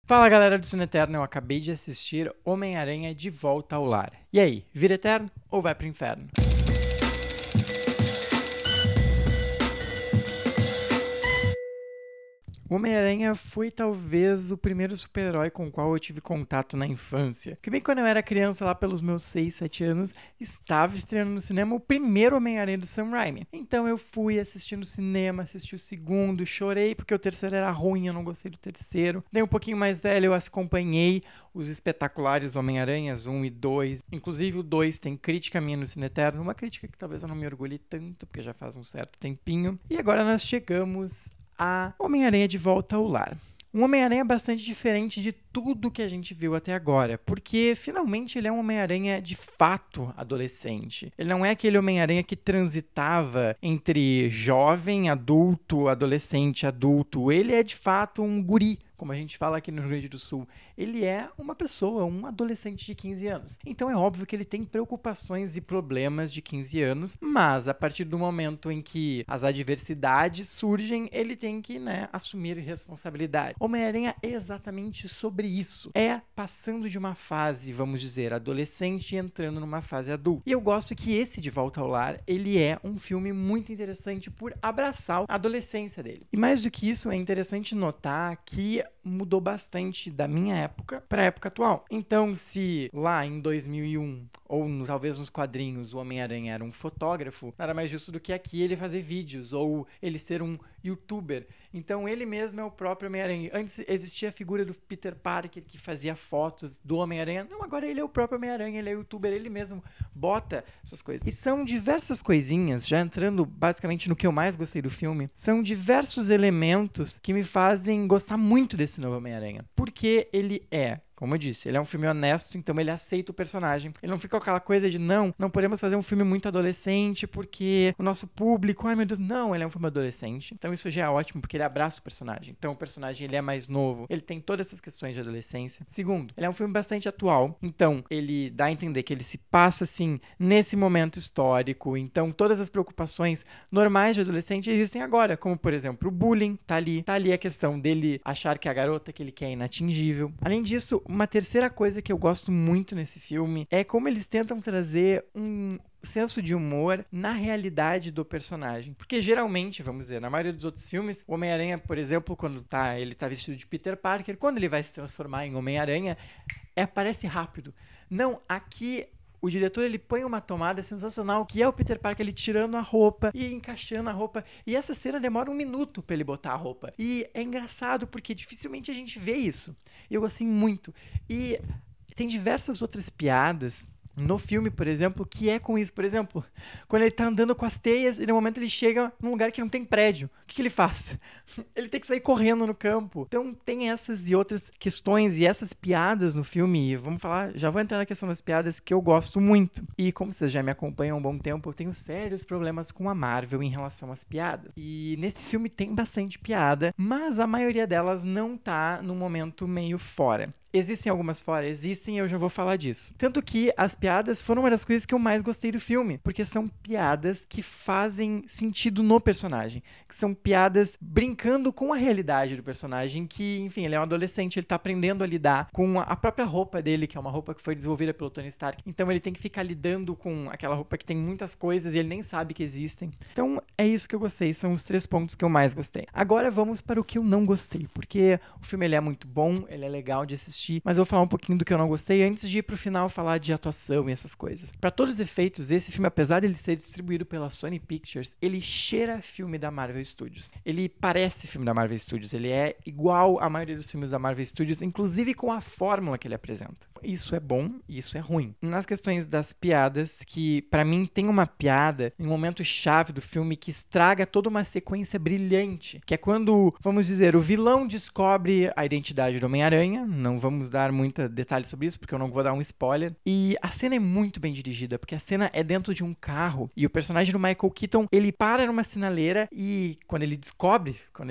Fala galera do Cine Eterno, eu acabei de assistir Homem-Aranha de Volta ao Lar. E aí, vira eterno ou vai pro inferno? O Homem-Aranha foi talvez o primeiro super-herói com o qual eu tive contato na infância. Que bem quando eu era criança, lá pelos meus 6, 7 anos, estava estreando no cinema o primeiro Homem-Aranha do Sam Raimi. Então eu fui assistir no cinema, assisti o segundo, chorei porque o terceiro era ruim, eu não gostei do terceiro. Daí um pouquinho mais velho eu acompanhei os espetaculares Homem-Aranhas 1 e 2. Inclusive o 2 tem crítica minha no Cine Eterno, uma crítica que talvez eu não me orgulhe tanto, porque já faz um certo tempinho. E agora nós chegamos a Homem-Aranha de Volta ao Lar. Um Homem-Aranha bastante diferente de tudo que a gente viu até agora, porque finalmente ele é um Homem-Aranha de fato adolescente. Ele não é aquele Homem-Aranha que transitava entre jovem, adulto, adolescente, adulto. Ele é de fato um guri, como a gente fala aqui no Rio Grande do Sul. Ele é uma pessoa, um adolescente de 15 anos. Então é óbvio que ele tem preocupações e problemas de 15 anos, mas a partir do momento em que as adversidades surgem, ele tem que, assumir responsabilidade. Homem-Aranha é exatamente sobre isso. É passando de uma fase, vamos dizer, adolescente e entrando numa fase adulta. E eu gosto que esse De Volta ao Lar, ele é um filme muito interessante por abraçar a adolescência dele. E mais do que isso, é interessante notar que mudou bastante da minha época para a época atual. Então, se lá em 2001, ou talvez nos quadrinhos, o Homem-Aranha era um fotógrafo, nada mais justo do que aqui ele fazer vídeos, ou ele ser um youtuber. Então, ele mesmo é o próprio Homem-Aranha. Antes existia a figura do Peter Parker, que fazia fotos do Homem-Aranha. Não, agora ele é o próprio Homem-Aranha, ele é youtuber, ele mesmo bota essas coisas. E são diversas coisinhas, já entrando basicamente no que eu mais gostei do filme, são diversos elementos que me fazem gostar muito desse novo Homem-Aranha. Porque ele é, como eu disse, ele é um filme honesto, então ele aceita o personagem. Ele não fica com aquela coisa de não podemos fazer um filme muito adolescente porque o nosso público, ai meu Deus, não, ele é um filme adolescente. Então isso já é ótimo porque ele abraça o personagem. Então o personagem ele é mais novo, ele tem todas essas questões de adolescência. Segundo, ele é um filme bastante atual, então ele dá a entender que ele se passa assim nesse momento histórico. Então todas as preocupações normais de adolescente existem agora, como por exemplo o bullying, tá ali a questão dele achar que a garota que ele quer é inatingível. Além disso, uma terceira coisa que eu gosto muito nesse filme é como eles tentam trazer um senso de humor na realidade do personagem. Porque geralmente, vamos dizer, na maioria dos outros filmes, o Homem-Aranha, por exemplo, quando ele tá vestido de Peter Parker, quando ele vai se transformar em Homem-Aranha, parece rápido. Não, aqui o diretor ele põe uma tomada sensacional, que é o Peter Parker ele tirando a roupa e encaixando a roupa. E essa cena demora 1 minuto pra ele botar a roupa. E é engraçado porque dificilmente a gente vê isso. Eu gostei muito. E tem diversas outras piadas no filme, por exemplo, que é com isso. Por exemplo, quando ele tá andando com as teias e no momento ele chega num lugar que não tem prédio. O que ele faz? Ele tem que sair correndo no campo. Então tem essas e outras questões e essas piadas no filme. E vamos falar, já vou entrar na questão das piadas que eu gosto muito. E como vocês já me acompanham há um bom tempo, eu tenho sérios problemas com a Marvel em relação às piadas. E nesse filme tem bastante piada, mas a maioria delas não tá no momento meio fora. Existem algumas fora? Existem e eu já vou falar disso. Tanto que as piadas foram uma das coisas que eu mais gostei do filme, porque são piadas que fazem sentido no personagem, que são piadas brincando com a realidade do personagem, que, enfim, ele é um adolescente, ele tá aprendendo a lidar com a própria roupa dele, que é uma roupa que foi desenvolvida pelo Tony Stark. Então ele tem que ficar lidando com aquela roupa que tem muitas coisas e ele nem sabe que existem. Então é isso que eu gostei, são os 3 pontos que eu mais gostei. Agora vamos para o que eu não gostei, porque o filme ele é muito bom, ele é legal de assistir, mas eu vou falar um pouquinho do que eu não gostei antes de ir pro final falar de atuação e essas coisas. Para todos os efeitos, esse filme, apesar de ele ser distribuído pela Sony Pictures, ele cheira filme da Marvel Studios. Ele parece filme da Marvel Studios, ele é igual à maioria dos filmes da Marvel Studios, inclusive com a fórmula que ele apresenta. Isso é bom e isso é ruim. Nas questões das piadas, que pra mim tem uma piada em um momento chave do filme que estraga toda uma sequência brilhante, que é quando, vamos dizer, o vilão descobre a identidade do Homem-Aranha, não vamos dar muito detalhes sobre isso, porque eu não vou dar um spoiler, e a cena é muito bem dirigida, porque a cena é dentro de um carro, e o personagem do Michael Keaton, ele para numa sinaleira, e quando ele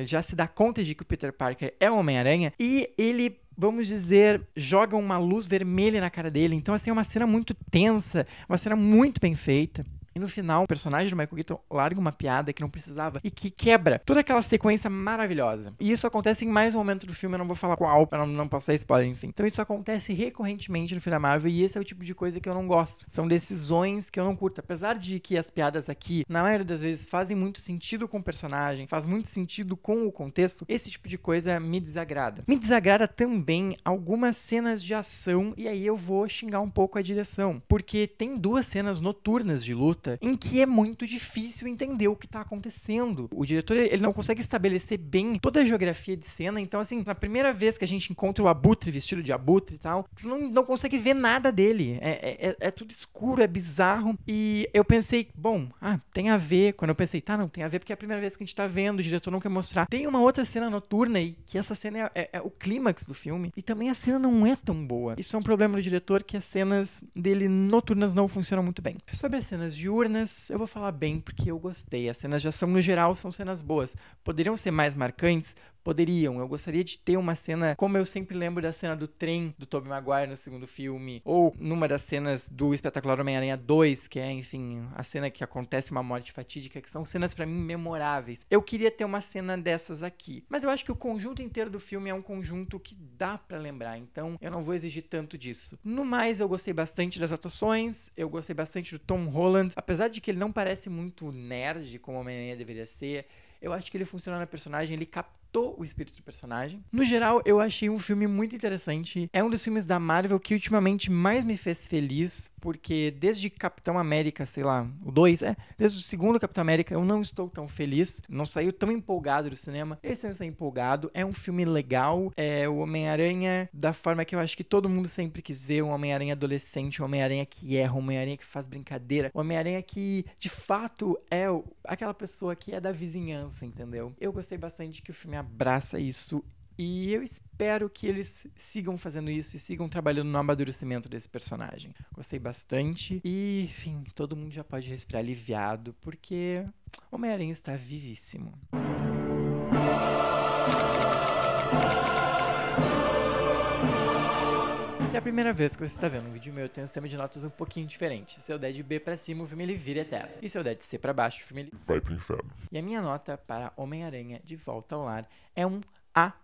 já se dá conta de que o Peter Parker é o Homem-Aranha, e ele, vamos dizer, joga uma luz vermelha na cara dele. Então, assim, é uma cena muito tensa, uma cena muito bem feita. E no final, o personagem do Michael Keaton larga uma piada que não precisava e que quebra toda aquela sequência maravilhosa. E isso acontece em mais um momento do filme, eu não vou falar qual, pra não passar spoiler, enfim. Então isso acontece recorrentemente no filme da Marvel e esse é o tipo de coisa que eu não gosto. São decisões que eu não curto. Apesar de que as piadas aqui, na maioria das vezes, fazem muito sentido com o personagem, faz muito sentido com o contexto, esse tipo de coisa me desagrada. Me desagrada também algumas cenas de ação, e aí eu vou xingar um pouco a direção, porque tem 2 cenas noturnas de luta em que é muito difícil entender o que tá acontecendo. O diretor, ele não consegue estabelecer bem toda a geografia de cena, então assim, na primeira vez que a gente encontra o Abutre vestido de Abutre e tal, tu não consegue ver nada dele. É tudo escuro, é bizarro, e eu pensei, bom, tem a ver. Quando eu pensei, não, tem a ver porque é a primeira vez que a gente tá vendo, o diretor não quer mostrar. Tem uma outra cena noturna e que essa cena é o clímax do filme, e também a cena não é tão boa. Isso é um problema do diretor, que as cenas dele noturnas não funcionam muito bem. Sobre as cenas diurnas, eu vou falar bem porque eu gostei. As cenas de ação, no geral, são cenas boas. Poderiam ser mais marcantes? Poderiam. Eu gostaria de ter uma cena, como eu sempre lembro da cena do trem do Tobey Maguire no segundo filme, ou numa das cenas do Espetacular Homem-Aranha 2, que é, enfim, a cena que acontece uma morte fatídica, que são cenas pra mim memoráveis. Eu queria ter uma cena dessas aqui. Mas eu acho que o conjunto inteiro do filme é um conjunto que dá pra lembrar, então eu não vou exigir tanto disso. No mais, eu gostei bastante das atuações, eu gostei bastante do Tom Holland, apesar de que ele não parece muito nerd como o Homem-Aranha deveria ser. Eu acho que ele funciona na personagem, ele captou o espírito do personagem. No geral, eu achei um filme muito interessante. É um dos filmes da Marvel que ultimamente mais me fez feliz, porque desde Capitão América, sei lá, o 2, desde o segundo Capitão América, eu não estou tão feliz. Não saiu tão empolgado do cinema. Esse eu saí empolgado. É um filme legal. É o Homem-Aranha da forma que eu acho que todo mundo sempre quis ver. Um Homem-Aranha adolescente, um Homem-Aranha que erra, um Homem-Aranha que faz brincadeira. Um Homem-Aranha que, de fato, é aquela pessoa que é da vizinhança, entendeu? Eu gostei bastante que o filme abraça isso e eu espero que eles sigam fazendo isso e sigam trabalhando no amadurecimento desse personagem. Gostei bastante e, enfim, todo mundo já pode respirar aliviado porque o Homem-Aranha está vivíssimo. Se é a primeira vez que você está vendo um vídeo meu, eu tenho um sistema de notas um pouquinho diferente. Se eu der de B pra cima, o filme ele vira eterno. E se eu der de C pra baixo, o filme ele vai pro inferno. E a minha nota para Homem-Aranha de Volta ao Lar é um A-,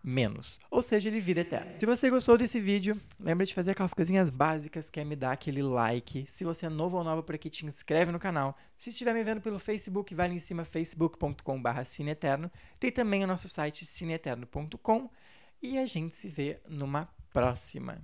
ou seja, ele vira eterno. Se você gostou desse vídeo, lembra de fazer aquelas coisinhas básicas, que é me dar aquele like. Se você é novo ou nova por aqui, te inscreve no canal. Se estiver me vendo pelo Facebook, vai ali em cima, facebook.com/cineeterno. Tem também o nosso site cineeterno.com e a gente se vê numa próxima.